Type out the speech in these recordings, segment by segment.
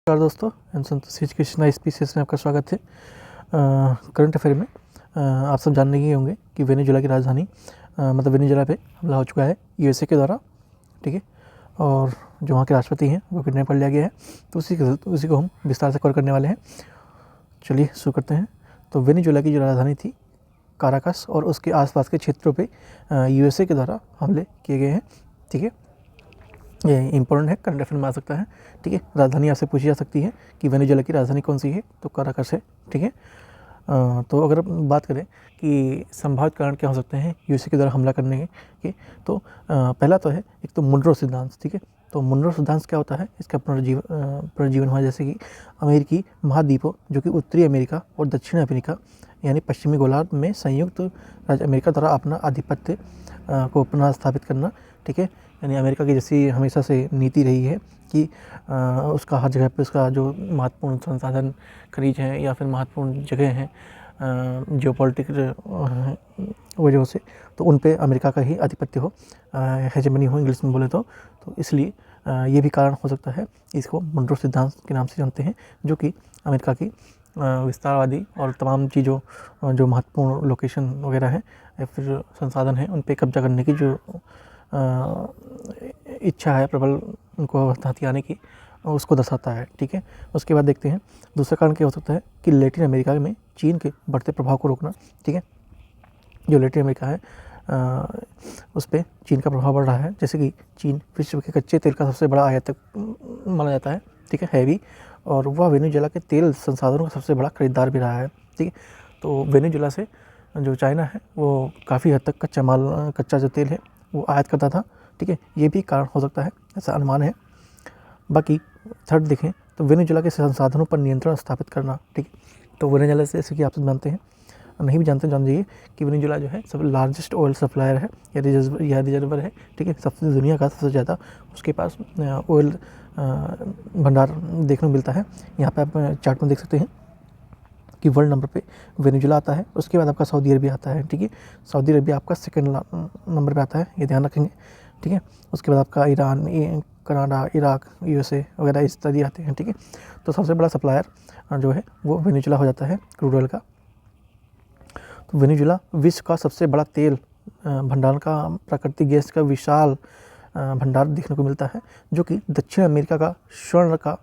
नमस्कार दोस्तों, संतोष कृष्णा स्पीसीज में आपका स्वागत है। करंट अफेयर में आप सब जानने ही होंगे कि वेनेजुएला की राजधानी मतलब वेनेजुएला पे हमला हो चुका है यूएसए के द्वारा, ठीक है। और जो वहाँ के राष्ट्रपति हैं वो किडनैप कर लिया गया है, तो उसी को हम विस्तार से कवर करने वाले हैं। चलिए शुरू करते हैं। तो वेनेजुएला की जो राजधानी थी काराकस और उसके आसपास के क्षेत्रों पे यूएसए के द्वारा हमले किए गए हैं, ठीक है। ये इंपॉर्टेंट है, करंट अफेयर में आ सकता है, ठीक है। राजधानी आपसे पूछी जा सकती है कि वेनेजुएला की राजधानी कौन सी है, तो काराकस है, ठीक है। तो अगर बात करें कि संभावित कारण क्या हो सकते हैं यूएसए के द्वारा हमला करने के, तो पहला तो है एक तो मुनरो सिद्धांत, ठीक है। तो मुनरो सिद्धांत क्या होता है, इसका पुनर्जीवन हुआ जैसे कि अमेरिकी महाद्वीपों जो कि उत्तरी अमेरिका और दक्षिण अमेरिका यानी पश्चिमी गोलार्ध में संयुक्त राज्य अमेरिका द्वारा अपना आधिपत्य को पुनः स्थापित करना, ठीक है। यानी अमेरिका की जैसी हमेशा से नीति रही है कि उसका हर जगह पे उसका जो महत्वपूर्ण संसाधन खनिज हैं या फिर महत्वपूर्ण जगह हैं जियोपॉलिटिकल वजहों से, तो उन पे अमेरिका का ही आधिपत्य हो, हेजेमनी हो इंग्लिश में बोले तो इसलिए ये भी कारण हो सकता है। इसको मुनरो सिद्धांत के नाम से जानते हैं, जो कि अमेरिका की विस्तारवादी और तमाम चीज़ों जो महत्वपूर्ण लोकेशन वगैरह हैं या फिर संसाधन हैं उन पे कब्जा करने की जो इच्छा है प्रबल उनको हथियाने की, उसको दर्शाता है, ठीक है। उसके बाद देखते हैं दूसरा कारण क्या हो सकता है कि लैटिन अमेरिका में चीन के बढ़ते प्रभाव को रोकना, ठीक है। जो लैटिन अमेरिका है उस पर चीन का प्रभाव बढ़ रहा है, जैसे कि चीन विश्व के कच्चे तेल का सबसे बड़ा आयातक माना जाता है, ठीक है भी, और वह वेनेजुएला के तेल संसाधनों का सबसे बड़ा खरीदार भी रहा है, ठीक है। तो वेनेजुएला से जो चाइना है वो काफ़ी हद तक कच्चा जो तेल है वो आयात करता था, ठीक है। ये भी कारण हो सकता है, ऐसा अनुमान है। बाकी थर्ड देखें तो वेनेजुएला के संसाधनों पर नियंत्रण स्थापित करना, ठीक है। तो वेनेजुएला से जैसे कि आप सब जानते हैं, नहीं भी जानते जान जाइए कि वेनेजुएला जो है सब लार्जेस्ट ऑयल सप्लायर है या रिजर्वर है, ठीक है। सबसे दुनिया का सबसे ज़्यादा उसके पास ऑयल भंडार देखने को मिलता है। यहाँ पे आप चार्ट में देख सकते हैं कि वर्ल्ड नंबर पे वेनेजुएला आता है, उसके बाद आपका सऊदी अरबिया आता है, ठीक है। सऊदी अरबिया आपका सेकंड नंबर पे आता है, ये ध्यान रखेंगे, ठीक है। उसके बाद आपका ईरान, कनाडा, इराक, यूएसए वगैरह इस तरह आते हैं, ठीक है। तो सबसे बड़ा सप्लायर जो है वो वेनेजुएला हो जाता है क्रूड ऑयल का। तो वेनेजुएला विश्व का सबसे बड़ा तेल भंडारण का प्राकृतिक गैस का विशाल भंडार देखने को मिलता है, जो कि दक्षिण अमेरिका का स्वर्ण का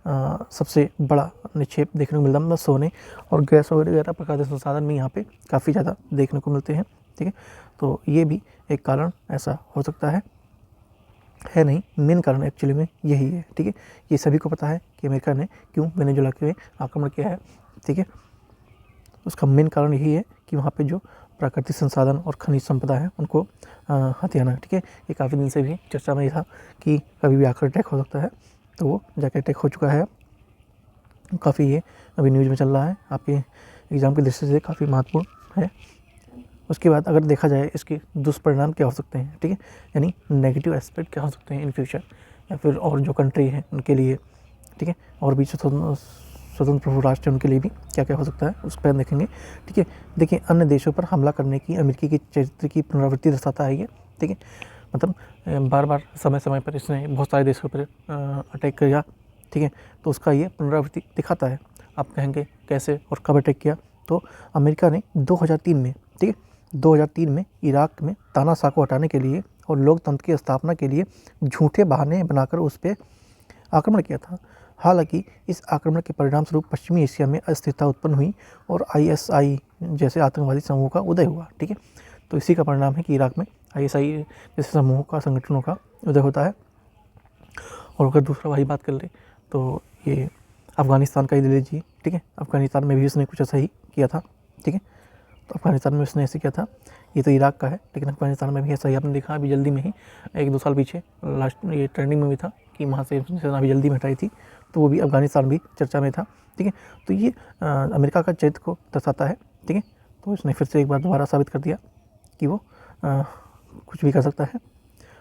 सबसे बड़ा निक्षेप देखने को मिलता है। मतलब सोने और गैस वगैरह प्रकार के संसाधन में यहाँ पे काफ़ी ज़्यादा देखने को मिलते हैं, ठीक है। तो ये भी एक कारण ऐसा हो सकता है नहीं, मेन कारण एक्चुअली में यही है, ठीक है। ये सभी को पता है कि अमेरिका ने क्यों वेनेजुएला के आक्रमण किया है, ठीक है। उसका मेन कारण यही है कि वहाँ पे जो प्राकृतिक संसाधन और खनिज संपदा है उनको हथियाना, ठीक है। ये काफ़ी दिन से भी चर्चा में था कि कभी भी आकर अटैक हो सकता है, तो वो जाके अटैक हो चुका है। काफ़ी ये अभी न्यूज़ में चल रहा है, आपके एग्ज़ाम की दृष्टि से काफ़ी महत्वपूर्ण है। उसके बाद अगर देखा जाए इसके दुष्परिणाम क्या हो सकते हैं, ठीक है, यानी नेगेटिव एस्पेक्ट क्या हो सकते हैं इन फ्यूचर या फिर और जो कंट्री हैं उनके लिए, ठीक है, और भी स्वतंत्र प्रभु राष्ट्र उनके लिए भी क्या क्या हो सकता है उस पर देखेंगे, ठीक है। देखिए अन्य देशों पर हमला करने की अमेरिकी के चरित्र की पुनरावृत्ति दर्शाता है ये, ठीक है। मतलब बार बार समय समय पर इसने बहुत सारे देशों पर अटैक किया, ठीक है। तो उसका ये पुनरावृत्ति दिखाता है। आप कहेंगे कैसे और कब अटैक किया, तो अमेरिका ने 2003 में, ठीक है, 2003 में इराक में तानाशाह को हटाने के लिए और लोकतंत्र की स्थापना के लिए झूठे बहाने बनाकर उस पर आक्रमण किया था। हालांकि इस आक्रमण के परिणाम स्वरूप पश्चिमी एशिया में अस्थिरता उत्पन्न हुई और आईएसआई जैसे आतंकवादी समूह का उदय हुआ, ठीक है। तो इसी का परिणाम है कि इराक में आईएसआई जैसे समूहों का संगठनों का उदय होता है। और अगर दूसरा वही बात कर ले तो ये अफ़गानिस्तान का ही ले लीजिए, ठीक है। अफ़गानिस्तान में भी उसने कुछ ऐसा ही किया था, ठीक है। तो अफ़गानिस्तान में उसने ऐसे किया था, ये तो इराक का है, लेकिन अफ़गानिस्तान में भी ऐसा ही आपने देखा अभी जल्दी में ही 1-2 साल पीछे लास्ट ये ट्रेंडिंग में भी था कि वहाँ से सेना अभी जल्दी में हटाई थी, तो वो भी अफ़गानिस्तान भी चर्चा में था, ठीक है। तो ये अमेरिका का चरित्र को दर्शाता है, ठीक है। तो इसने फिर से एक बार दोबारा साबित कर दिया कि वो कुछ भी कर सकता है।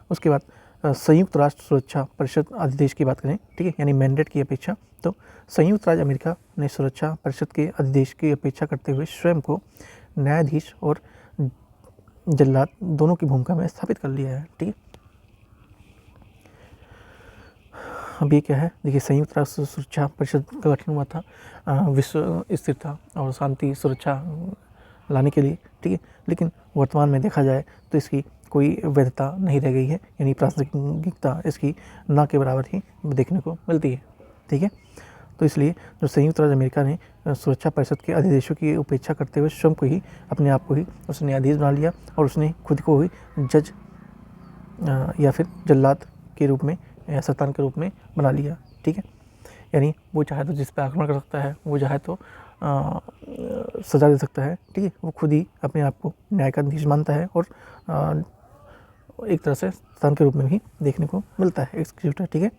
उसके बाद संयुक्त राष्ट्र सुरक्षा परिषद अधिदेश की बात करें, ठीक है, यानी मैंडेट की अपेक्षा, तो संयुक्त राज्य अमेरिका ने सुरक्षा परिषद के अधिदेश की अपेक्षा करते हुए स्वयं को न्यायाधीश और जल्लाद दोनों की भूमिका में स्थापित कर लिया है, ठीक है। अब ये क्या है, देखिए संयुक्त राष्ट्र सुरक्षा परिषद का गठन हुआ था विश्व स्थिरता और शांति सुरक्षा लाने के लिए, ठीक है। लेकिन वर्तमान में देखा जाए तो इसकी कोई वैधता नहीं रह गई है, यानी प्रासंगिकता इसकी ना के बराबर ही देखने को मिलती है, ठीक है। तो इसलिए जो संयुक्त राज्य अमेरिका ने सुरक्षा परिषद के अधिदेशों की उपेक्षा करते हुए स्वयं को ही, अपने आप को ही उसने न्यायाधीश बना लिया और उसने खुद को ही जज या फिर जल्लाद के रूप में या शैतान के रूप में बना लिया, ठीक है। यानी वो चाहे तो जिस पर आक्रमण कर सकता है, वो चाहे तो सज़ा दे सकता है, ठीक है। वो खुद ही अपने आप को न्याय का न्यायाधीश मानता है और एक तरह से शैतान के रूप में भी देखने को मिलता है एग्जीक्यूटिव, ठीक है।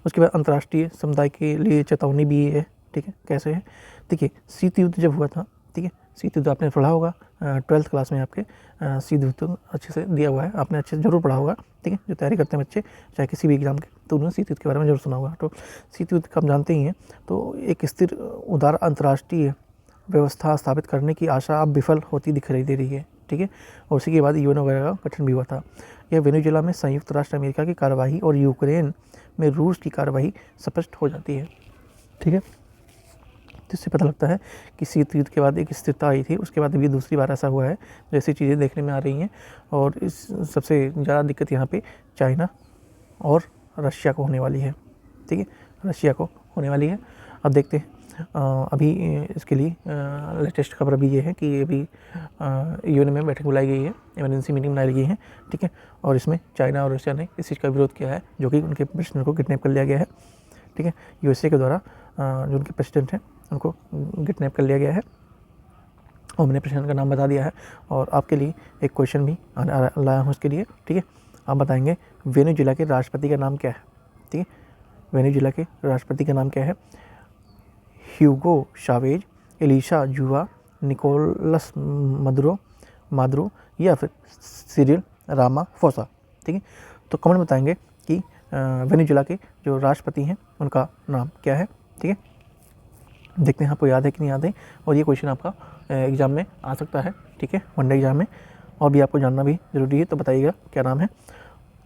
उसके बाद अंतर्राष्ट्रीय समुदाय के लिए चेतावनी भी है, ठीक है। कैसे है, देखिए शीत युद्ध जब हुआ था, ठीक है, शीत युद्ध आपने पढ़ा होगा 12th क्लास में आपके शीत युद्ध अच्छे से दिया हुआ है, आपने अच्छे से जरूर पढ़ा होगा, ठीक है। जो तैयारी करते हैं बच्चे चाहे किसी भी एग्जाम के, तो उन्होंने शीत युद्ध के बारे में जरूर सुना होगा। तो शीत युद्ध का हम जानते ही हैं, तो एक स्थिर उदार अंतर्राष्ट्रीय व्यवस्था स्थापित करने की आशा अब विफल होती दिखाई दे रही है, ठीक है। और उसी के बाद यूएन वगैरह का गठन भी हुआ था। यह वेनेजुएला में संयुक्त राष्ट्र अमेरिका की कार्यवाही और यूक्रेन में रूस की कार्यवाही स्पष्ट हो जाती है, ठीक है। तो इससे पता लगता है कि शीत युद्ध के बाद एक स्थिरता आई थी, उसके बाद अभी दूसरी बार ऐसा हुआ है, जैसी चीज़ें देखने में आ रही हैं। और इस सबसे ज़्यादा दिक्कत यहाँ पे चाइना और रशिया को होने वाली है, ठीक है, रशिया को होने वाली है। अब देखते हैं अभी इसके लिए लेटेस्ट खबर अभी ये है कि अभी यूएन में बैठक बुलाई गई है, इमरजेंसी मीटिंग बुलाई गई है, ठीक है। और इसमें चाइना और रशिया ने इस चीज़ का विरोध किया है, जो कि उनके प्रेसिडेंट को किडनैप कर लिया गया है, ठीक है। यूएसए के द्वारा जो उनके प्रेसिडेंट हैं उनको किडनैप कर लिया गया है और मैंने प्रेसिडेंट का नाम बता दिया है। और आपके लिए एक क्वेश्चन भी लाया हूँ उसके लिए, ठीक है। आप बताएंगे वेनेजुएला के राष्ट्रपति का नाम क्या है, ठीक है। वेनेजुएला के राष्ट्रपति का नाम क्या है, ह्यूगो चावेज, एलिशा जुआ, निकोलस मादुरो या फिर सिरिल रामाफोसा, ठीक है। तो कमेंट बताएंगे कि वेनेजुएला के जो राष्ट्रपति हैं उनका नाम क्या है, ठीक है। देखते हैं आपको याद है कि नहीं याद है। और ये क्वेश्चन आपका एग्ज़ाम में आ सकता है, ठीक है, वनडे एग्जाम में। और भी आपको जानना भी ज़रूरी है, तो बताइएगा क्या नाम है।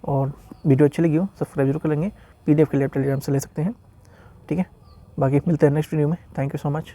और वीडियो अच्छी लगी हो सब्सक्राइब जरूर कर लेंगे। PDF के लिए आप टेलीग्राम से ले सकते हैं, ठीक है। बाकी मिलते हैं नेक्स्ट वीडियो में। Thank you so much.